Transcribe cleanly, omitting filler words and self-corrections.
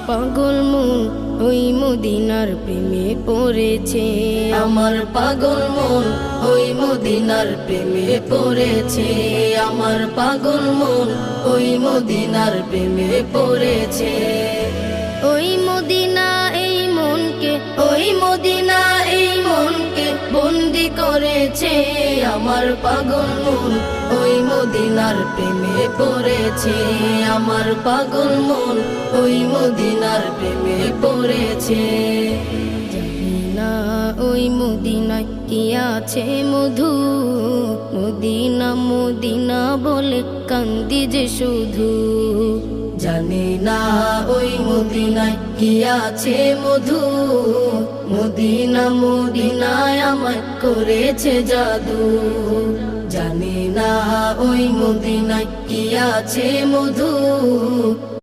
পাগল মন ওই মদিনার প্রেমে পড়েছে। আমার পাগল মন ওই মদিনার প্রেমে পড়েছে। আমার পাগল মন ওই মদিনার প্রেমে পড়েছে। ওই মদিনা এই মনকে, ওই মদিনা এই মনকে বন্দি করেছে। আমার পাগল মন ওই মদিনার প্রেমে পড়েছে। আমার পাগল মন ওই মদিনার প্রেমে পড়েছে। জানি না ওই মদিনায় কি আছে মধু, মদিনা মদিনা বলে কান্দি যে শুধু। জানি না ওই মদিনায় কি আছে মধু, মদিনা মদিনায় আমায় করেছে জাদু। জানি না ওই মদিনায় কি আছে মধু,